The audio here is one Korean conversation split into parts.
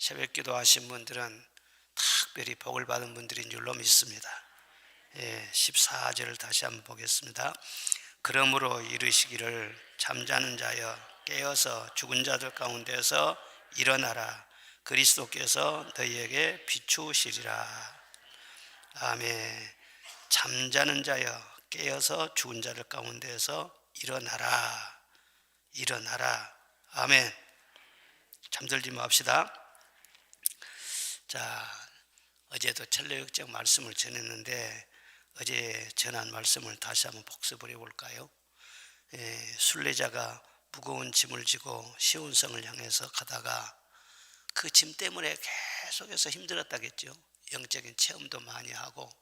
새벽기도 하신 분들은 특별히 복을 받은 분들인 줄로 믿습니다. 14절을 다시 한번 보겠습니다. 그러므로 이르시기를 잠자는 자여 깨어서 죽은 자들 가운데서 일어나라. 그리스도께서 너희에게 비추시리라. 아멘. 잠자는 자여 깨어서 죽은 자들 가운데서 일어나라. 일어나라. 아멘. 잠들지 맙시다. 자, 어제도 천례역정 말씀을 전했는데 어제 전한 말씀을 다시 한번 복습을 해볼까요? 순례자가 무거운 짐을 지고 시온성을 향해서 가다가 그 짐 때문에 계속해서 힘들었다겠죠. 영적인 체험도 많이 하고,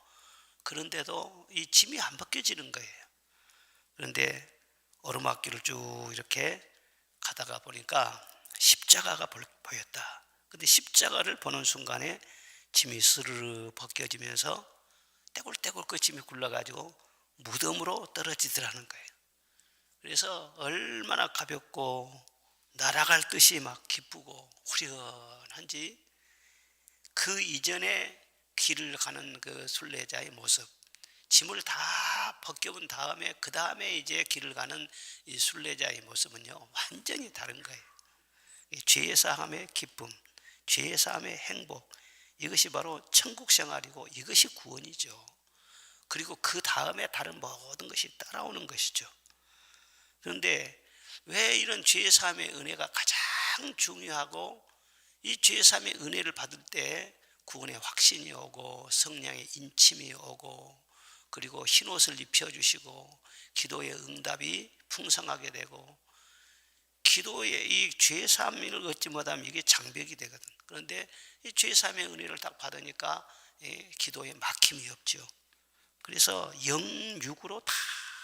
그런데도 이 짐이 안 벗겨지는 거예요. 그런데 오르막길을 쭉 이렇게 가다가 보니까 십자가가 보였다. 근데 십자가를 보는 순간에 짐이 스르르 벗겨지면서 떼굴떼굴 그 짐이 굴러가지고 무덤으로 떨어지더라는 거예요. 그래서 얼마나 가볍고 날아갈 듯이 막 기쁘고 후련한지, 그 이전에 길을 가는 그 순례자의 모습, 짐을 다 벗겨본 다음에 그 다음에 이제 길을 가는 이 순례자의 모습은요 완전히 다른 거예요. 죄의 사함의 기쁨, 죄의 사함의 행복, 이것이 바로 천국 생활이고 이것이 구원이죠. 그리고 그 다음에 다른 모든 것이 따라오는 것이죠. 그런데 왜 이런 죄의 사함의 은혜가 가장 중요하고, 이 죄의 사함의 은혜를 받을 때 구원의 확신이 오고 성령의 인침이 오고, 그리고 흰옷을 입혀주시고 기도의 응답이 풍성하게 되고, 기도의 이 죄 사함을 얻지 못하면 이게 장벽이 되거든. 그런데 이 죄 사함의 은혜를 딱 받으니까 기도에 막힘이 없죠. 그래서 영육으로 다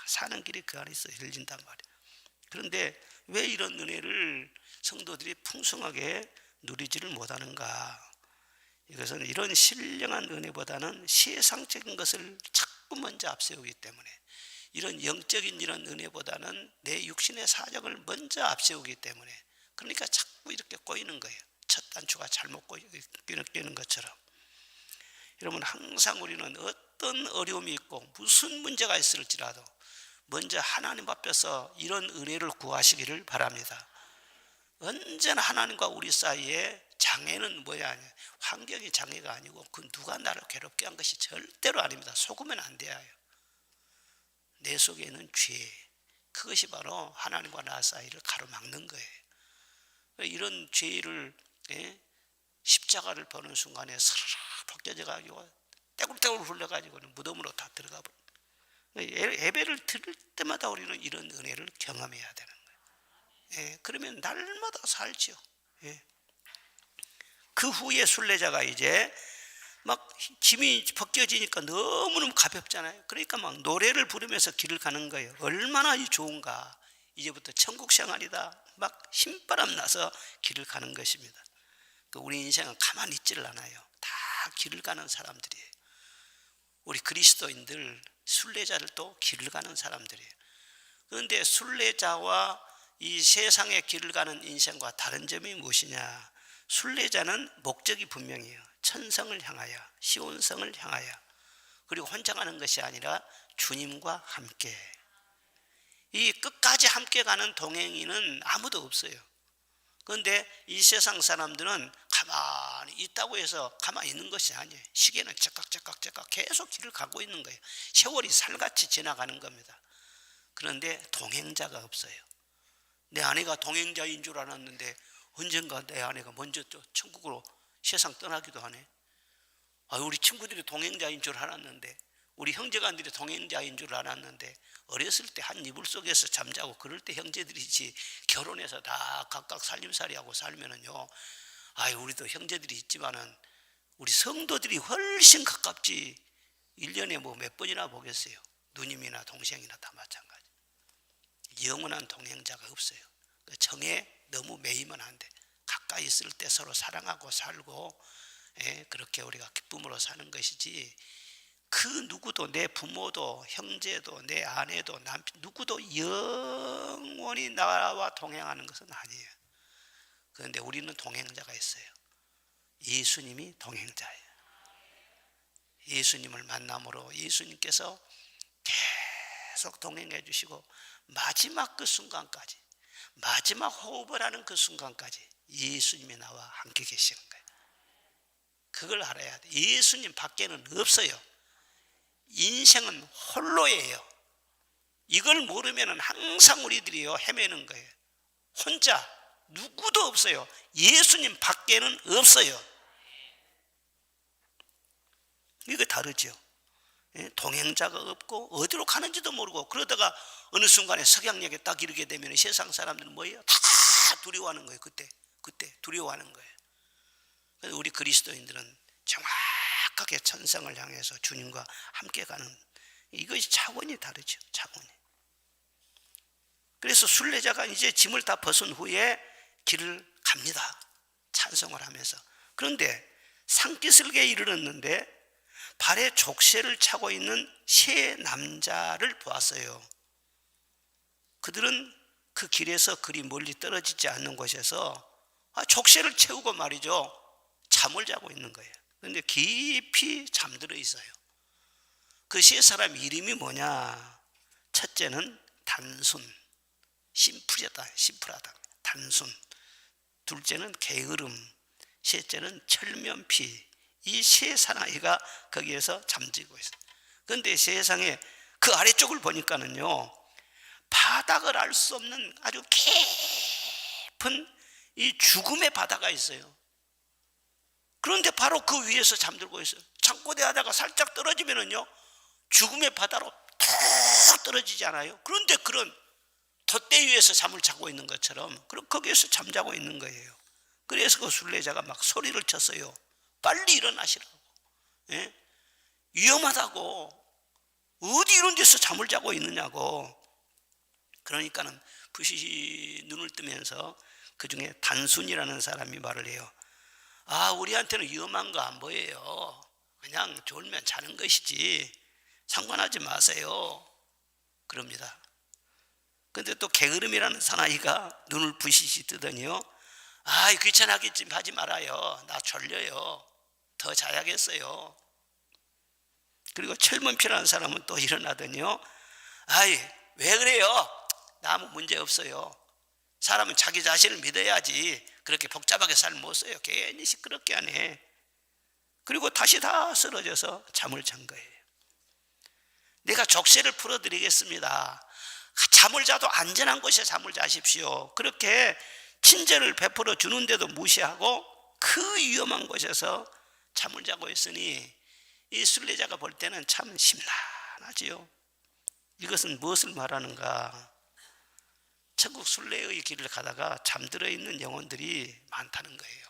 사는 길이 그 안에서 열린단 말이에요. 그런데 왜 이런 은혜를 성도들이 풍성하게 누리지를 못하는가? 이것은 이런 신령한 은혜보다는 세상적인 것을 자꾸 먼저 앞세우기 때문에, 이런 영적인 이런 은혜보다는 내 육신의 사정을 먼저 앞세우기 때문에, 그러니까 자꾸 이렇게 꼬이는 거예요. 첫 단추가 잘못 끼는 것처럼. 여러분, 항상 우리는 어떤 어려움이 있고 무슨 문제가 있을지라도 먼저 하나님 앞에서 이런 은혜를 구하시기를 바랍니다. 언제나 하나님과 우리 사이에 장애는 뭐야? 환경이 장애가 아니고 그 누가 나를 괴롭게 한 것이 절대로 아닙니다. 속으면 안 돼요. 내 속에 있는 죄, 그것이 바로 하나님과 나 사이를 가로막는 거예요. 이런 죄를 십자가를 보는 순간에 스르르 벗겨져 가지고 떼굴떼굴 흘러가지고는 무덤으로 다 들어가 버려요. 예배를 드릴 때마다 우리는 이런 은혜를 경험해야 되는 거예요. 그러면 날마다 살죠. 그 후에 순례자가 이제 막 짐이 벗겨지니까 너무너무 가볍잖아요. 그러니까 막 노래를 부르면서 길을 가는 거예요. 얼마나 좋은가, 이제부터 천국 생활이다, 막 힘바람 나서 길을 가는 것입니다. 우리 인생은 가만히 있지를 않아요. 다 길을 가는 사람들이에요. 우리 그리스도인들 순례자를 또 길을 가는 사람들이에요. 그런데 순례자와 이 세상의 길을 가는 인생과 다른 점이 무엇이냐? 순례자는 목적이 분명해요. 천성을 향하여, 시온성을 향하여. 그리고 혼자 가는 것이 아니라 주님과 함께. 이 끝까지 함께 가는 동행인은 아무도 없어요. 그런데 이 세상 사람들은 가만히 있다고 해서 가만히 있는 것이 아니에요. 시계는 째깍째깍째깍 계속 길을 가고 있는 거예요. 세월이 살같이 지나가는 겁니다. 그런데 동행자가 없어요. 내 아내가 동행자인 줄 알았는데 언젠가 내 아내가 먼저 또 천국으로 세상 떠나기도 하네. 우리 친구들이 동행자인 줄 알았는데, 우리 형제간들이 동행자인 줄 알았는데, 어렸을 때 한 이불 속에서 잠자고 그럴 때 형제들이지, 결혼해서 다 각각 살림살이하고 살면은요, 우리도 형제들이 있지만은 우리 성도들이 훨씬 가깝지. 1년에 뭐 몇 번이나 보겠어요. 누님이나 동생이나 다 마찬가지. 영원한 동행자가 없어요. 정에 너무 매이면 안 돼. 가까이 있을 때 서로 사랑하고 살고, 그렇게 우리가 기쁨으로 사는 것이지, 그 누구도, 내 부모도 형제도 내 아내도 남편 누구도 영원히 나와 동행하는 것은 아니에요. 그런데 우리는 동행자가 있어요. 예수님이 동행자예요. 예수님을 만남으로 예수님께서 계속 동행해 주시고 마지막 그 순간까지, 마지막 호흡을 하는 그 순간까지 예수님이 나와 함께 계시는 거예요. 그걸 알아야 돼. 예수님 밖에는 없어요. 인생은 홀로예요. 이걸 모르면 항상 우리들이요 헤매는 거예요. 혼자 누구도 없어요. 예수님 밖에는 없어요. 이거 다르죠. 동행자가 없고 어디로 가는지도 모르고 그러다가 어느 순간에 석양역에 딱 이르게 되면 세상 사람들은 뭐예요? 다 두려워하는 거예요. 그때 두려워하는 거예요. 그래서 우리 그리스도인들은 정확하게 천상을 향해서 주님과 함께 가는, 이것이 차원이 다르죠. 차원이. 그래서 순례자가 이제 짐을 다 벗은 후에 길을 갑니다. 찬송을 하면서. 그런데 산기슭에 이르렀는데 발에 족쇄를 차고 있는 세 남자를 보았어요. 그들은 그 길에서 그리 멀리 떨어지지 않는 곳에서 족쇄를 채우고 말이죠, 잠을 자고 있는 거예요. 그런데 깊이 잠들어 있어요. 그 세 사람 이름이 뭐냐? 첫째는 단순, 심플하다, 단순. 둘째는 게으름, 셋째는 철면피. 이 세 사나이가 거기에서 잠들고 있어요. 그런데 세상에 그 아래쪽을 보니까는요, 바닥을 알 수 없는 아주 깊은 이 죽음의 바다가 있어요. 그런데 바로 그 위에서 잠들고 있어요. 창고대 하다가 살짝 떨어지면은요, 죽음의 바다로 툭 떨어지지 않아요? 그런데 그런 돛대 위에서 잠을 자고 있는 것처럼 그럼 거기에서 잠자고 있는 거예요. 그래서 그 순례자가 막 소리를 쳤어요. 빨리 일어나시라고. 예? 위험하다고. 어디 이런 데서 잠을 자고 있느냐고. 그러니까는 부시시 눈을 뜨면서 그 중에 단순이라는 사람이 말을 해요. 우리한테는 위험한 거 안 보여요. 그냥 졸면 자는 것이지 상관하지 마세요. 그럽니다. 근데 또 게으름이라는 사나이가 눈을 부시시 뜨더니요, 귀찮아하게 하지 말아요. 나 졸려요. 더 자야겠어요. 그리고 철문피라는 사람은 또 일어나더니요, 왜 그래요? 나 아무 문제 없어요. 사람은 자기 자신을 믿어야지 그렇게 복잡하게 살 못 써요. 괜히 시끄럽게 하네. 그리고 다시 다 쓰러져서 잠을 잔 거예요. 내가 족쇄를 풀어드리겠습니다. 잠을 자도 안전한 곳에 잠을 자십시오. 그렇게 친절을 베풀어 주는데도 무시하고 그 위험한 곳에서 잠을 자고 있으니 이 순례자가 볼 때는 참 심란하지요. 이것은 무엇을 말하는가? 천국 순례의 길을 가다가 잠들어 있는 영혼들이 많다는 거예요.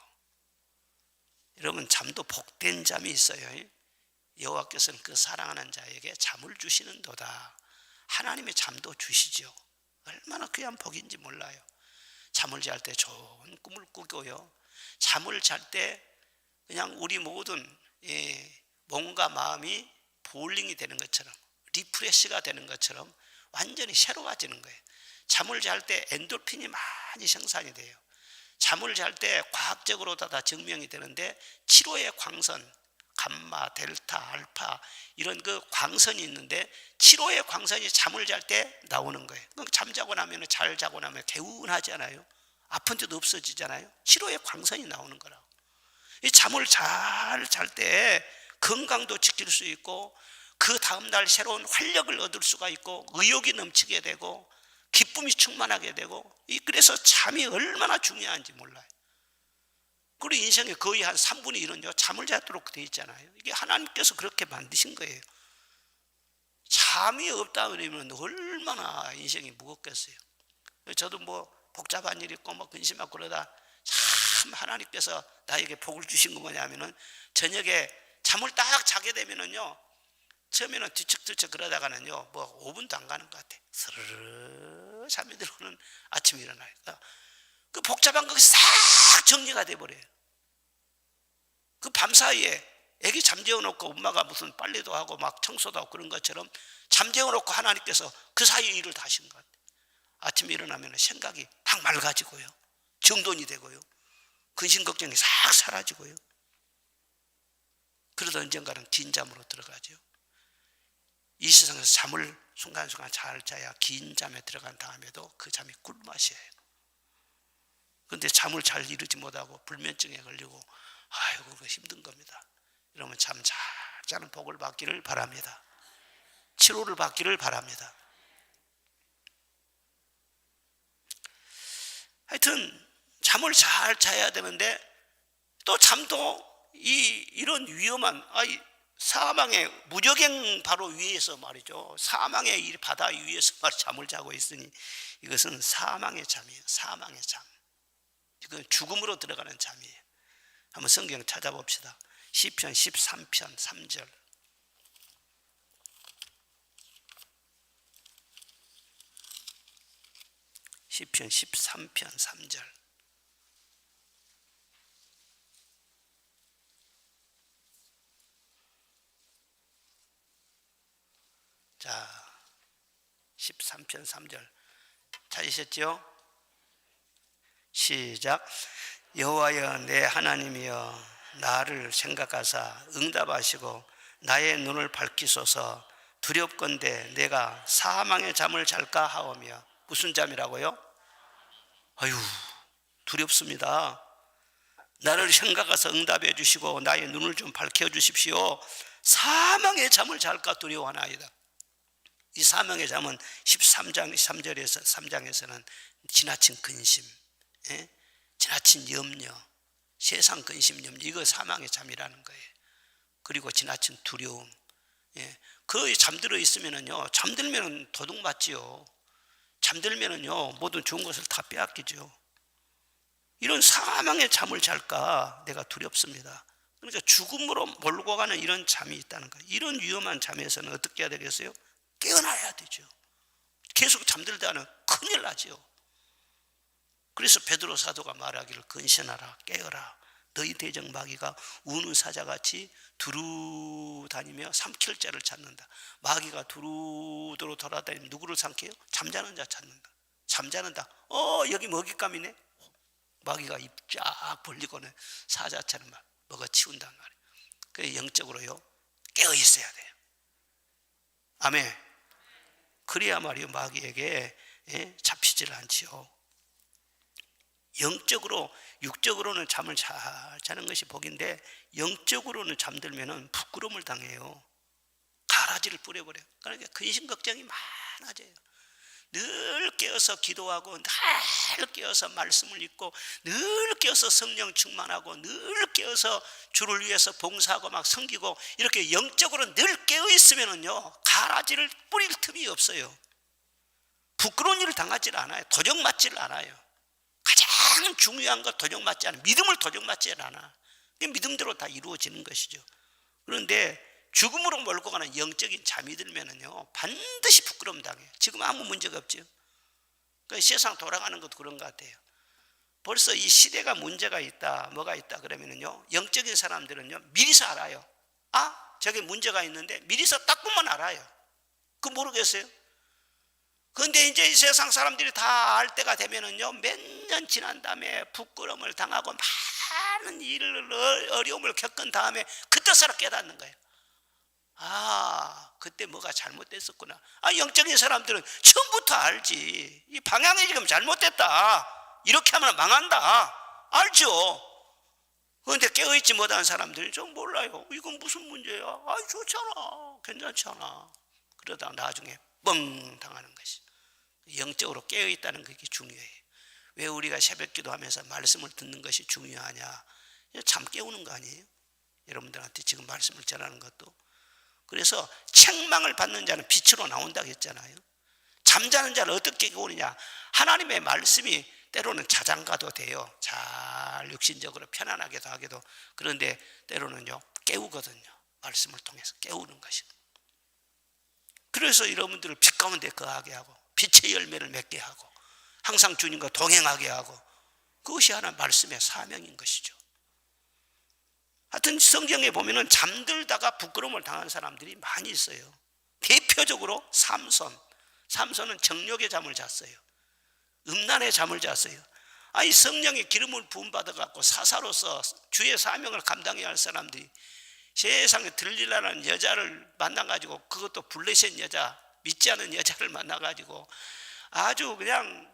여러분, 잠도 복된 잠이 있어요. 여호와께서는 그 사랑하는 자에게 잠을 주시는도다. 하나님의 잠도 주시죠. 얼마나 귀한 복인지 몰라요. 잠을 잘 때 좋은 꿈을 꾸고요, 잠을 잘 때 그냥 우리 모든 몸과 마음이 볼링이 되는 것처럼, 리프레시가 되는 것처럼 완전히 새로워지는 거예요. 잠을 잘 때 엔돌핀이 많이 생산이 돼요. 잠을 잘 때 과학적으로도 다 증명이 되는데 치료의 광선, 감마, 델타, 알파 이런 그 광선이 있는데 치료의 광선이 잠을 잘 때 나오는 거예요. 잠자고 나면, 잘 자고 나면 개운하지 않아요? 아픈 데도 없어지잖아요. 치료의 광선이 나오는 거라고. 이 잠을 잘 잘 때 건강도 지킬 수 있고 그 다음날 새로운 활력을 얻을 수가 있고 의욕이 넘치게 되고 기쁨이 충만하게 되고, 그래서 잠이 얼마나 중요한지 몰라요. 그리고 인생의 거의 한 3분의 1은요 잠을 자도록 되어 있잖아요. 이게 하나님께서 그렇게 만드신 거예요. 잠이 없다 그러면 얼마나 인생이 무겁겠어요. 저도 뭐 복잡한 일 있고 뭐 근심하고 그러다 참 하나님께서 나에게 복을 주신 거 뭐냐면은 저녁에 잠을 딱 자게 되면은요, 처음에는 뒤척뒤척 그러다가는요 뭐 5분도 안 가는 것 같아. 스르르 잠이 들어오는 아침에 일어나요. 그 복잡한 것이 싹 정리가 돼버려요. 그 밤사이에 애기 잠재워놓고 엄마가 무슨 빨래도 하고 막 청소도 하고 그런 것처럼 잠재워놓고 하나님께서 그 사이에 일을 다 하신 것 같아요. 아침에 일어나면 생각이 막 맑아지고요, 정돈이 되고요, 근심 걱정이 싹 사라지고요. 그러다 언젠가는 긴 잠으로 들어가죠. 이 세상에서 잠을 순간순간 잘 자야 긴 잠에 들어간 다음에도 그 잠이 꿀맛이에요. 그런데 잠을 잘 이루지 못하고 불면증에 걸리고 아이고 그거 힘든 겁니다. 여러분 잠 잘 자는 복을 받기를 바랍니다. 치료를 받기를 바랍니다. 하여튼 잠을 잘 자야 되는데 또 잠도 이런 위험한 사망의 무저갱 바로 위에서 말이죠. 사망의 이 바다 위에서 잠을 자고 있으니 이것은 사망의 잠이에요. 사망의 잠. 이건 죽음으로 들어가는 잠이에요. 한번 성경 찾아봅시다. 시편 13편 3절. 시편 13편 3절. 자, 13편 3절 찾으셨죠? 시작. 여호와여 내 하나님이여 나를 생각하사 응답하시고 나의 눈을 밝히소서. 두렵건대 내가 사망의 잠을 잘까 하오며. 무슨 잠이라고요? 아유 두렵습니다. 나를 생각하사 응답해 주시고 나의 눈을 좀 밝혀 주십시오. 사망의 잠을 잘까 두려워하나이다. 이 사망의 잠은 13장 3장에서는 지나친 근심, 지나친 염려, 세상 근심 염려, 이거 사망의 잠이라는 거예요. 그리고 지나친 두려움. 그 잠들어 있으면은요, 잠들면은 도둑 맞지요. 잠들면은요, 모든 좋은 것을 다 빼앗기죠. 이런 사망의 잠을 잘까 내가 두렵습니다. 그러니까 죽음으로 몰고 가는 이런 잠이 있다는 거예요. 이런 위험한 잠에서는 어떻게 해야 되겠어요? 깨어나야 되죠. 계속 잠들다가는 큰일 나죠. 그래서 베드로 사도가 말하기를 근신하라 깨어라 너희 대적 마귀가 우는 사자같이 두루 다니며 삼킬 자를 찾는다. 마귀가 두루두루 돌아다니면 누구를 삼켜요? 잠자는 자 찾는다. 잠자는다. 여기 먹잇감이네. 마귀가 입 쫙 벌리고는 사자처럼 막 먹어치운단 말이에요. 그래서 영적으로요 깨어 있어야 돼요. 아멘. 그래야 말이요 마귀에게 잡히질 않지요. 영적으로, 육적으로는 잠을 잘 자는 것이 복인데 영적으로는 잠들면은 부끄러움을 당해요. 가라지를 뿌려버려요. 그러니까 근심 걱정이 많아져요. 늘 깨어서 기도하고 늘 깨어서 말씀을 읽고 늘 깨어서 성령 충만하고 늘 깨어서 주를 위해서 봉사하고 막 섬기고 이렇게 영적으로 늘 깨어 있으면은요 가라지를 뿌릴 틈이 없어요. 부끄러운 일을 당하지 않아요. 도적 맞지를 않아요. 가장 중요한 것 도적 맞지 않아요. 믿음을 도적 맞지 않아. 믿음대로 다 이루어지는 것이죠. 그런데 죽음으로 몰고 가는 영적인 잠이 들면은요 반드시 부끄러움 당해요. 지금 아무 문제가 없죠. 그러니까 세상 돌아가는 것도 그런 것 같아요. 벌써 이 시대가 문제가 있다, 뭐가 있다 그러면은요 영적인 사람들은요 미리서 알아요. 저게 문제가 있는데 미리서 딱 보면 알아요. 그거 모르겠어요? 그런데 이제 이 세상 사람들이 다 알 때가 되면은요 몇 년 지난 다음에 부끄러움을 당하고 많은 일을 어려움을 겪은 다음에 그때서야 깨닫는 거예요. 그때 뭐가 잘못됐었구나. 영적인 사람들은 처음부터 알지. 이 방향이 지금 잘못됐다. 이렇게 하면 망한다. 알죠. 그런데 깨어있지 못한 사람들이 좀 몰라요. 이건 무슨 문제야? 좋잖아. 괜찮잖아. 그러다 나중에 뻥 당하는 것이. 영적으로 깨어있다는 그게 중요해요. 왜 우리가 새벽 기도하면서 말씀을 듣는 것이 중요하냐? 잠 깨우는 거 아니에요? 여러분들한테 지금 말씀을 전하는 것도. 그래서 책망을 받는 자는 빛으로 나온다고 했잖아요. 잠자는 자를 어떻게 깨우느냐? 하나님의 말씀이 때로는 자장가도 돼요. 잘 육신적으로 편안하게도 하게도. 그런데 때로는요 깨우거든요. 말씀을 통해서 깨우는 것이. 그래서 여러분들을 빛 가운데 거하게 하고 빛의 열매를 맺게 하고 항상 주님과 동행하게 하고 그것이 하나 말씀의 사명인 것이죠. 하여튼 성경에 보면은 잠들다가 부끄러움을 당한 사람들이 많이 있어요. 대표적으로 삼손은 정욕의 잠을 잤어요. 음란의 잠을 잤어요. 성령의 기름을 부음받아 갖고 사사로서 주의 사명을 감당해야 할 사람들이 세상에 들릴라는 여자를 만나가지고, 그것도 블레셋 여자, 믿지 않은 여자를 만나가지고 아주 그냥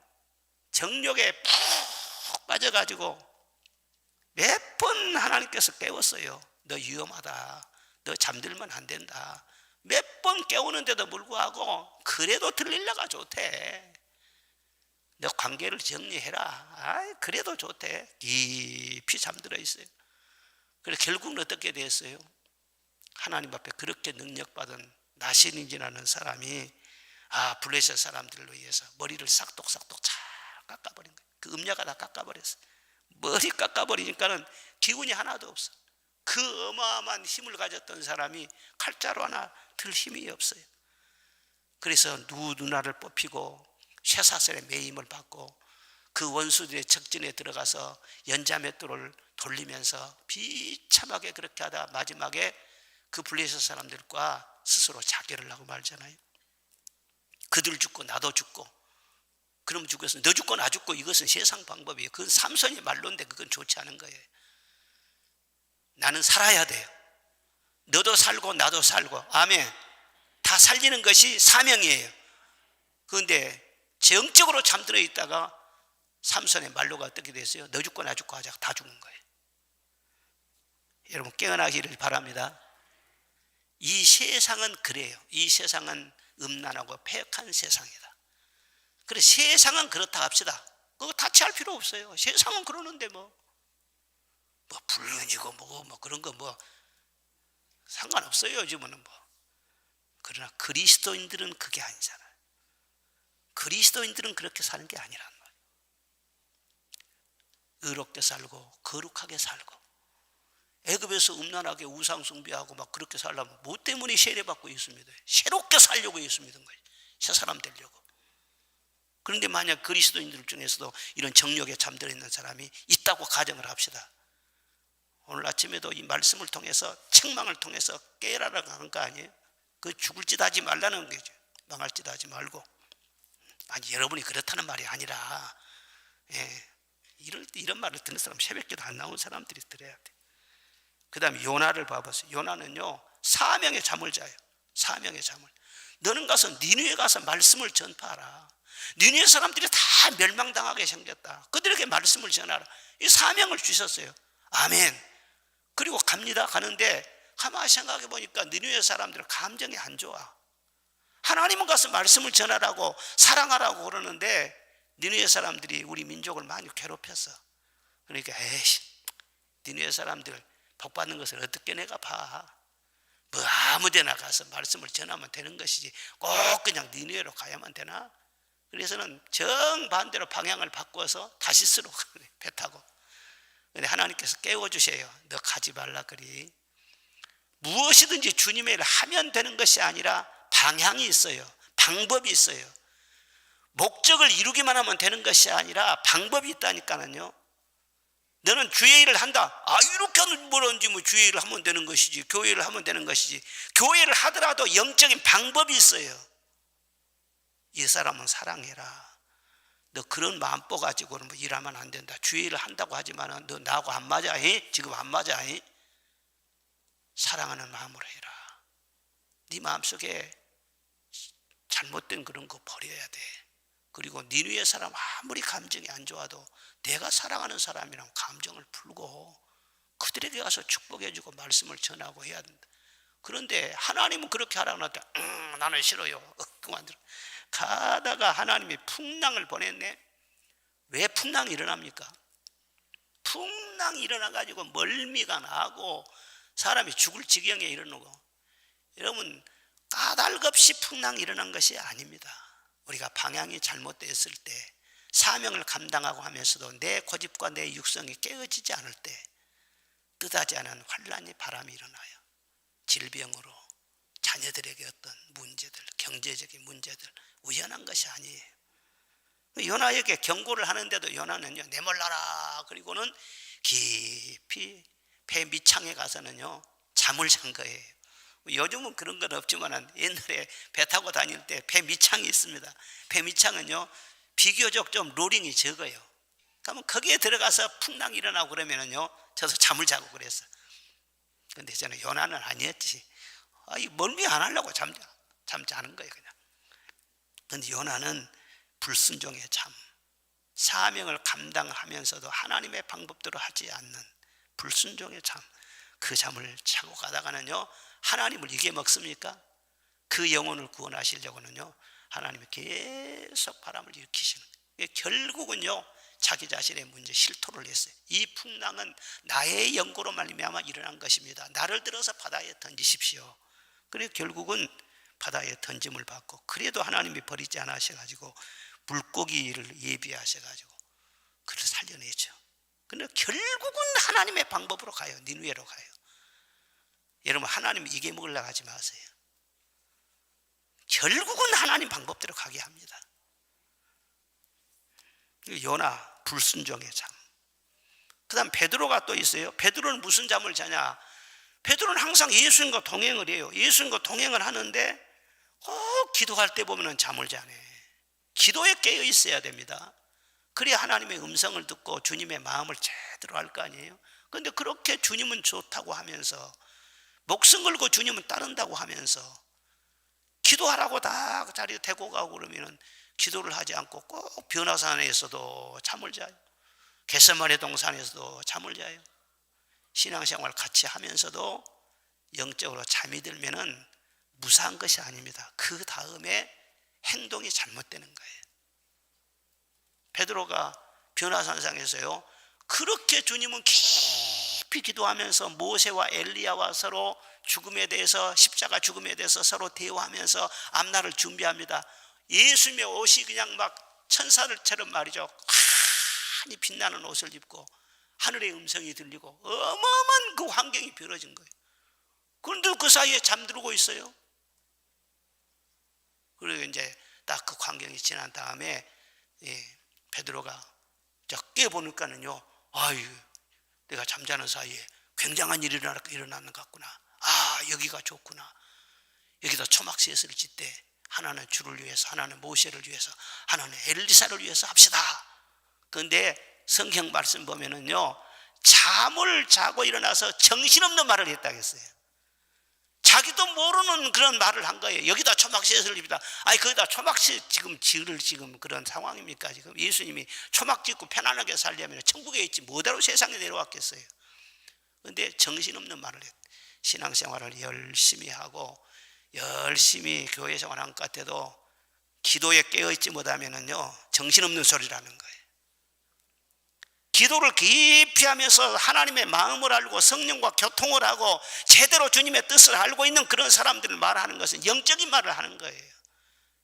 정욕에 푹 빠져가지고 몇 번 하나님께서 깨웠어요. 너 위험하다, 너 잠들면 안 된다. 몇 번 깨우는데도 불구하고 그래도 들릴라가 좋대. 너 관계를 정리해라. 그래도 좋대. 깊이 잠들어 있어요. 그래서 결국은 어떻게 됐어요? 하나님 앞에 그렇게 능력받은 나신인이라는 사람이 블레셋 사람들로 의해서 머리를 싹둑싹둑 잘 깎아버린 거예요. 그 음녀가 다 깎아버렸어요. 머리 깎아버리니까는 기운이 하나도 없어. 그 어마어마한 힘을 가졌던 사람이 칼자루 하나 들 힘이 없어요. 그래서 누나를 뽑히고 쇠사슬에 매임을 받고 그 원수들의 적진에 들어가서 연자맷돌을 돌리면서 비참하게 그렇게 하다 마지막에 그 블레셋 사람들과 스스로 자결을 하고 말잖아요. 그들 죽고 나도 죽고. 그럼 죽었으면 너 죽고 나 죽고, 이것은 세상 방법이에요. 그건 삼손의 말로인데 그건 좋지 않은 거예요. 나는 살아야 돼요. 너도 살고 나도 살고. 아멘. 다 살리는 것이 사명이에요. 그런데 정적으로 잠들어 있다가 삼손의 말로가 어떻게 됐어요? 너 죽고 나 죽고 하자. 다 죽은 거예요. 여러분 깨어나기를 바랍니다. 이 세상은 그래요. 이 세상은 음란하고 폐역한 세상이다. 그래, 세상은 그렇다 합시다. 그거 타치할 필요 없어요. 세상은 그러는데 뭐 불륜이고 뭐 그런 거 뭐 상관없어요. 요즘은 뭐. 그러나 그리스도인들은 그게 아니잖아요. 그리스도인들은 그렇게 사는 게 아니란 말이에요. 의롭게 살고 거룩하게 살고, 애굽에서 음란하게 우상 숭배하고 막 그렇게 살려면 뭐 때문에 세례받고 있습니다. 새롭게 살려고 있습니다. 새 사람 되려고. 그런데 만약 그리스도인들 중에서도 이런 정욕에 잠들어 있는 사람이 있다고 가정을 합시다. 오늘 아침에도 이 말씀을 통해서, 책망을 통해서 깨라라고 하는 거 아니에요? 그 죽을 짓 하지 말라는 거죠. 망할 짓 하지 말고. 아니, 여러분이 그렇다는 말이 아니라, 이런 말을 듣는 사람, 새벽기도 안 나온 사람들이 들어야 돼. 그 다음에 요나를 봐보세요. 요나는요, 사명의 잠을 자요. 사명의 잠을. 너는 가서 니느웨에 가서 말씀을 전파하라. 니느웨 사람들이 다 멸망당하게 생겼다. 그들에게 말씀을 전하라. 이 사명을 주셨어요. 아멘. 그리고 갑니다. 가는데 가만히 생각해 보니까 니느웨 사람들은 감정이 안 좋아. 하나님은 가서 말씀을 전하라고 사랑하라고 그러는데 니느웨 사람들이 우리 민족을 많이 괴롭혔어. 그러니까 에이씨, 니느웨 사람들 복 받는 것을 어떻게 내가 봐. 뭐 아무데나 가서 말씀을 전하면 되는 것이지 꼭 그냥 니느웨로 가야만 되나? 그래서는 정반대로 방향을 바꿔서 다시스로 배 타고. 근데 하나님께서 깨워주세요. 너 가지 말라 그리. 무엇이든지 주님의 일을 하면 되는 것이 아니라 방향이 있어요. 방법이 있어요. 목적을 이루기만 하면 되는 것이 아니라 방법이 있다니까요. 너는 주의 일을 한다. 이렇게 하면 뭐든지 뭐 주의 일을 하면 되는 것이지, 교회 일을 하면 되는 것이지. 교회를 하더라도 영적인 방법이 있어요. 이 사람은 사랑해라. 너 그런 마음먹 가지고는 뭐 일하면 안 된다. 주의 일을 한다고 하지만 너 나하고 안 맞아. 지금 안 맞아. 사랑하는 마음으로 해라. 네 마음속에 잘못된 그런 거 버려야 돼. 그리고 니느웨 사람 아무리 감정이 안 좋아도 내가 사랑하는 사람이랑 감정을 풀고 그들에게 가서 축복해주고 말씀을 전하고 해야 된다. 그런데 하나님은 그렇게 하라고 하는데 나는 싫어요. 그만들어. 가다가 하나님이 풍랑을 보냈네. 왜 풍랑이 일어납니까? 풍랑이 일어나가지고 멀미가 나고 사람이 죽을 지경에 이르고. 여러분, 까닭없이 풍랑이 일어난 것이 아닙니다. 우리가 방향이 잘못됐을 때, 사명을 감당하고 하면서도 내 고집과 내 육성이 깨어지지 않을 때 뜻하지 않은 환란이, 바람이 일어나요. 질병으로, 자녀들에게 어떤 문제들, 경제적인 문제들, 우연한 것이 아니에요. 요나에게 경고를 하는데도 요나는요, 내몰라라. 그리고는 깊이 배 밑창에 가서는요, 잠을 잔 거예요. 요즘은 그런 건 없지만 옛날에 배 타고 다닐 때 배 밑창이 있습니다. 배 밑창은요, 비교적 좀 로링이 적어요. 그러면 거기에 들어가서 풍랑이 일어나고 그러면은요, 저도 잠을 자고 그랬어요. 근데 저는 요나는 아니었지. 이 멀미 안 하려고 잠자는 거예요 그냥. 근데 요나는 불순종의 잠, 사명을 감당하면서도 하나님의 방법대로 하지 않는 불순종의 잠, 그 잠을 자고 가다가는요, 하나님을 이게 먹습니까? 그 영혼을 구원하시려고는요, 하나님이 계속 바람을 일으키시는 거예요. 결국은요, 자기 자신의 문제 실토를 했어요. 이 풍랑은 나의 연고로 말미암아 일어난 것입니다. 나를 들어서 바다에 던지십시오. 그래서 결국은 바다에 던짐을 받고, 그래도 하나님이 버리지 않으셔가지고 물고기를 예비하셔가지고 그를 살려내죠. 그런데 결국은 하나님의 방법으로 가요. 니느웨로 가요. 여러분, 하나님이 이게 먹으려고 하지 마세요. 결국은 하나님 방법대로 가게 합니다. 요나 불순종의 잠. 그 다음 베드로가 또 있어요. 베드로는 무슨 잠을 자냐? 베드로는 항상 예수님과 동행을 해요. 예수님과 동행을 하는데 기도할 때 보면 잠을 자네. 기도에 깨어 있어야 됩니다. 그래야 하나님의 음성을 듣고 주님의 마음을 제대로 알 거 아니에요. 그런데 그렇게 주님은 좋다고 하면서, 목숨 걸고 주님은 따른다고 하면서, 기도하라고 다 그 자리에 대고 가고 그러면은 기도를 하지 않고 꼭 변화산에서도 잠을 자요. 겟세마네 동산에서도 잠을 자요. 신앙생활 같이 하면서도 영적으로 잠이 들면은 무사한 것이 아닙니다. 그 다음에 행동이 잘못되는 거예요. 베드로가 변화산상에서요, 그렇게 주님은 깊이 기도하면서 모세와 엘리야와 서로 죽음에 대해서, 십자가 죽음에 대해서 서로 대화하면서 앞날을 준비합니다. 예수님의 옷이 그냥 막 천사들처럼 말이죠, 환히 빛나는 옷을 입고 하늘의 음성이 들리고 어마어마한 그 환경이 벌어진 거예요. 그런데 그 사이에 잠들고 있어요. 그리고 이제 딱 그 환경이 지난 다음에 베드로가 깨보니까는요, 아유, 내가 잠자는 사이에 굉장한 일이 일어나는 것 같구나. 아, 여기가 좋구나. 여기다 초막셋을 짓되 하나는 주를 위해서, 하나는 모세를 위해서, 하나는 엘리사를 위해서 합시다. 그런데 성경 말씀 보면은요, 잠을 자고 일어나서 정신없는 말을 했다고 했어요. 자기도 모르는 그런 말을 한 거예요. 여기다 초막셋을 입니다. 아니, 거기다 초막셋 지금 그런 상황입니까? 지금 예수님이 초막 짓고 편안하게 살려면 천국에 있지 뭐대로 세상에 내려왔겠어요. 그런데 정신없는 말을 했어요. 신앙생활을 열심히 하고 열심히 교회 생활한 것 같아도 기도에 깨어있지 못하면은요, 정신없는 소리라는 거예요. 기도를 깊이 하면서 하나님의 마음을 알고 성령과 교통을 하고 제대로 주님의 뜻을 알고 있는 그런 사람들을 말하는 것은 영적인 말을 하는 거예요.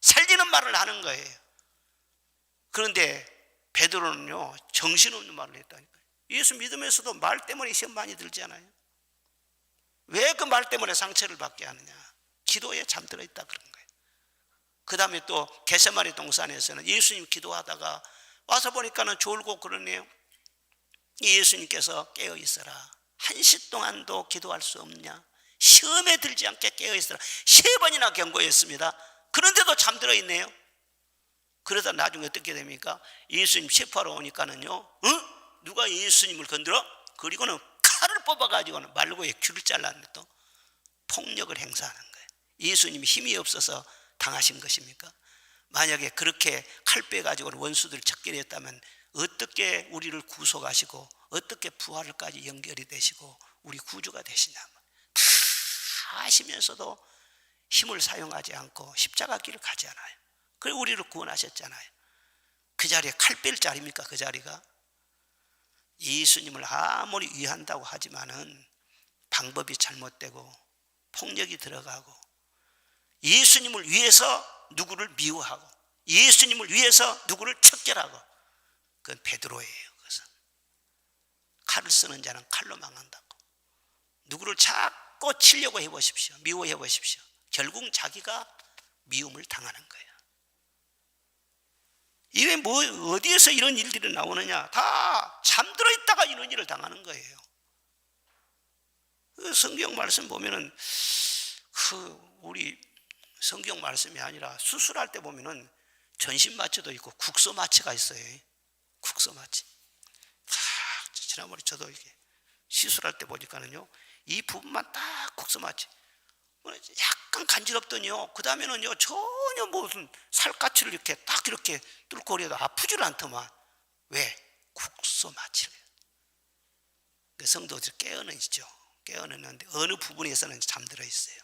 살리는 말을 하는 거예요. 그런데 베드로는요, 정신없는 말을 했다니까요. 예수 믿으면서도 말 때문에 시험 많이 들잖아요. 왜 그 말 때문에 상처를 받게 하느냐? 기도에 잠들어 있다 그런 거예요. 그 다음에 또 겟세마네 동산에서는 예수님 기도하다가 와서 보니까는 졸고 그러네요. 예수님께서 깨어 있어라. 1시 동안도 기도할 수 없냐? 시험에 들지 않게 깨어 있어라. 3번이나 경고했습니다. 그런데도 잠들어 있네요. 그러다 나중에 어떻게 됩니까? 예수님 체포하러 오니까는요, 누가 예수님을 건드려? 그리고는 칼을 뽑아가지고는 말고에 귀를 잘랐네. 또 폭력을 행사하는 거예요. 예수님이 힘이 없어서 당하신 것입니까? 만약에 그렇게 칼 빼가지고는 원수들을 척결했다면 어떻게 우리를 구속하시고 어떻게 부활까지 연결이 되시고 우리 구주가 되시냐. 다 하시면서도 힘을 사용하지 않고 십자가 길을 가지 않아요. 그리고 우리를 구원하셨잖아요. 그 자리에 칼 뺄 자리입니까? 그 자리가? 예수님을 아무리 위한다고 하지만은 방법이 잘못되고 폭력이 들어가고 예수님을 위해서 누구를 미워하고 예수님을 위해서 누구를 척결하고, 그건 베드로예요. 그것은 칼을 쓰는 자는 칼로 망한다고. 누구를 자꾸 치려고 해보십시오. 미워해 보십시오. 결국 자기가 미움을 당하는 거예요. 이게 어디에서 이런 일들이 나오느냐? 다 잠들어 있다가 이런 일을 당하는 거예요. 성경 말씀 보면은 우리 성경 말씀이 아니라 수술할 때 보면은 전신마취도 있고 국소마취가 있어요. 국소마취. 지난번에 저도 이렇게 시술할 때 보니까는요, 이 부분만 딱 국소마취 약간 간지럽더니요, 그 다음에는요 전혀 무슨 살갗을 이렇게 딱 이렇게 뚫고 그래도 아프질 않더만. 왜? 국소마취를. 그 성도들 깨어나시죠. 깨어나는데 어느 부분에서는 잠들어 있어요.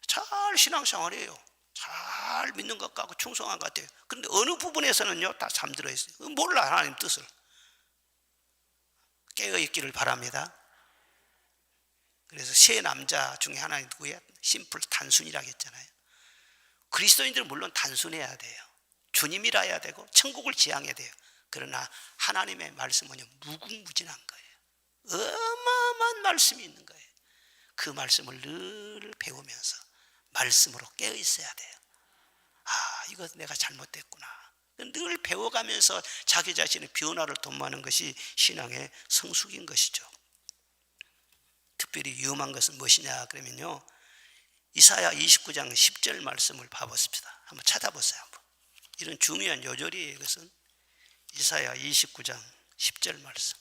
잘 신앙생활해요. 잘 믿는 것 같고 충성한 것 같아요. 그런데 어느 부분에서는요 다 잠들어 있어요. 몰라, 하나님 뜻을. 깨어있기를 바랍니다. 그래서 세 남자 중에 하나는 누구야? 심플, 단순이라고 했잖아요. 그리스도인들은 물론 단순해야 돼요. 주님이라 해야 되고 천국을 지향해야 돼요. 그러나 하나님의 말씀은요 무궁무진한 거예요. 어마어마한 말씀이 있는 거예요. 그 말씀을 늘 배우면서 말씀으로 깨어 있어야 돼요. 아, 이거 내가 잘못됐구나. 늘 배워가면서 자기 자신의 변화를 도모하는 것이 신앙의 성숙인 것이죠. 특별히 위험한 것은 무엇이냐 그러면요, 이사야 29장 10절 말씀을 봐보십시다. 한번 찾아보세요. 한번. 이런 중요한 요절이에요. 이것은 이사야 29장 10절 말씀.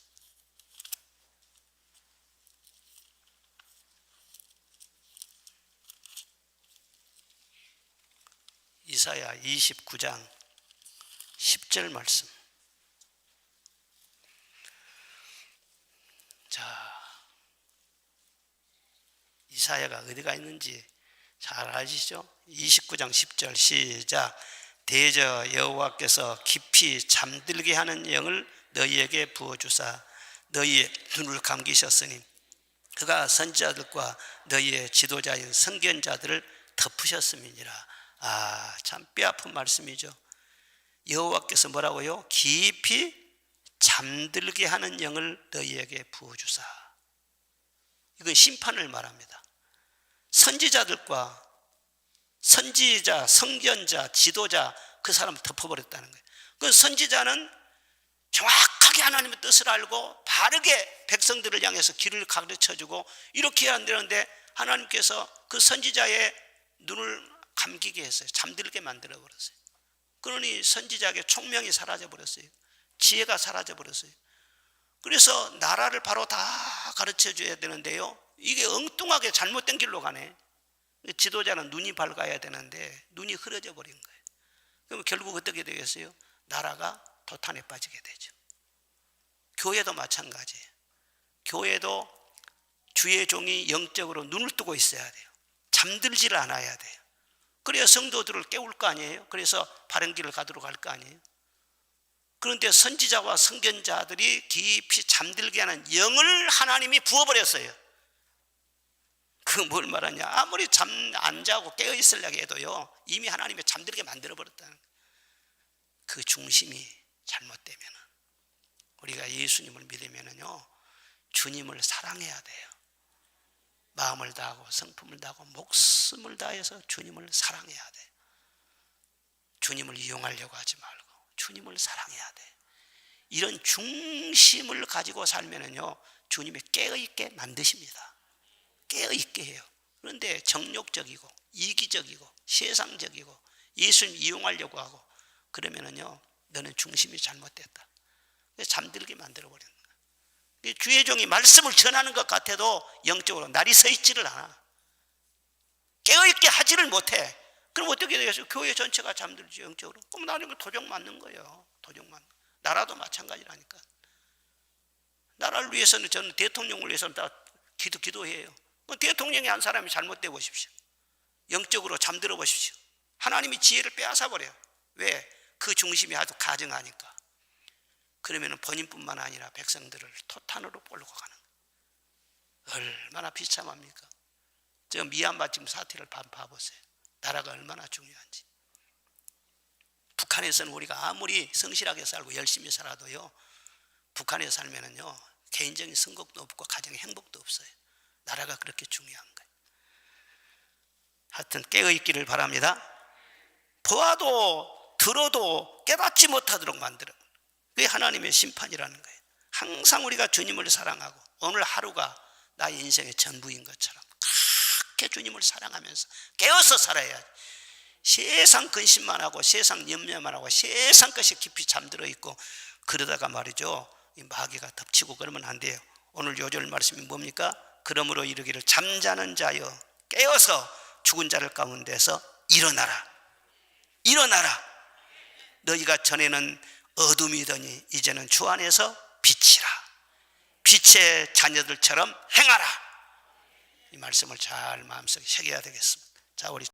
이사야 29장 10절 말씀. 자, 이사야가 어디가 있는지 잘 아시죠? 29장 10절 시작. 대저 여호와께서 깊이 잠들게 하는 영을 너희에게 부어주사 너희의 눈을 감기셨으니 그가 선지자들과 너희의 지도자인 선견자들을 덮으셨음이니라. 아, 참 뼈아픈 말씀이죠. 여호와께서 뭐라고요? 깊이 잠들게 하는 영을 너희에게 부어주사. 이건 심판을 말합니다. 선지자들과 선지자, 선견자, 지도자, 그 사람을 덮어버렸다는 거예요. 그 선지자는 정확하게 하나님의 뜻을 알고 바르게 백성들을 향해서 길을 가르쳐주고 이렇게 해야 되는데 하나님께서 그 선지자의 눈을 감기게 했어요. 잠들게 만들어버렸어요. 그러니 선지자에게 총명이 사라져버렸어요. 지혜가 사라져버렸어요. 그래서 나라를 바로 다 가르쳐줘야 되는데요, 이게 엉뚱하게 잘못된 길로 가네. 지도자는 눈이 밝아야 되는데 눈이 흐려져 버린 거예요. 그럼 결국 어떻게 되겠어요? 나라가 도탄에 빠지게 되죠. 교회도 마찬가지예요. 교회도 주의 종이 영적으로 눈을 뜨고 있어야 돼요. 잠들지를 않아야 돼요. 그래야 성도들을 깨울 거 아니에요. 그래서 바른 길을 가도록 할 거 아니에요. 그런데 선지자와 선견자들이 깊이 잠들게 하는 영을 하나님이 부어버렸어요. 그 뭘 말하냐? 아무리 잠 안 자고 깨어 있으려고 해도요, 이미 하나님이 잠들게 만들어버렸다는 거예요. 그 중심이 잘못되면 우리가 예수님을 믿으면요 주님을 사랑해야 돼요. 마음을 다하고 성품을 다하고 목숨을 다해서 주님을 사랑해야 돼요. 주님을 이용하려고 하지 말고 주님을 사랑해야 돼요. 이런 중심을 가지고 살면은요 주님이 깨어있게 만드십니다. 깨어있게 해요. 그런데 정욕적이고 이기적이고 세상적이고 예수님 이용하려고 하고 그러면은요 너는 중심이 잘못됐다. 잠들게 만들어버리는 거예요. 주의 종이 말씀을 전하는 것 같아도 영적으로 날이 서 있지를 않아. 깨어있게 하지를 못해. 그럼 어떻게 되겠어요? 교회 전체가 잠들지 영적으로. 그럼 나는 도적 맞는 거예요. 도적 맞는 거예요. 나라도 마찬가지라니까. 나라를 위해서는 저는 대통령을 위해서는 다 기도해요. 대통령이 한 사람이 잘못돼 보십시오. 영적으로 잠들어 보십시오. 하나님이 지혜를 빼앗아 버려요. 왜? 그 중심이 아주 가증하니까. 그러면 본인뿐만 아니라 백성들을 토탄으로 몰고 가는 거예요. 얼마나 비참합니까? 저 미얀마 지금 사태를 봐보세요. 나라가 얼마나 중요한지. 북한에서는 우리가 아무리 성실하게 살고 열심히 살아도요 북한에 살면은요 개인적인 성공도 없고 가정의 행복도 없어요. 나라가 그렇게 중요한 거예요. 하여튼 깨어있기를 바랍니다. 보아도 들어도 깨닫지 못하도록 만들어. 그게 하나님의 심판이라는 거예요. 항상 우리가 주님을 사랑하고 오늘 하루가 나의 인생의 전부인 것처럼 그렇게 주님을 사랑하면서 깨어서 살아야지. 세상 근심만 하고 세상 염려만 하고 세상 것이 깊이 잠들어 있고 그러다가 말이죠 이 마귀가 덮치고 그러면 안 돼요. 오늘 요절 말씀이 뭡니까? 그러므로 이르기를 잠자는 자여 깨어서 죽은 자를 가운데서 일어나라. 일어나라. 너희가 전에는 어둠이더니 이제는 주 안에서 빛이라. 빛의 자녀들처럼 행하라. 이 말씀을 잘 마음속에 새겨야 되겠습니다. 자, 우리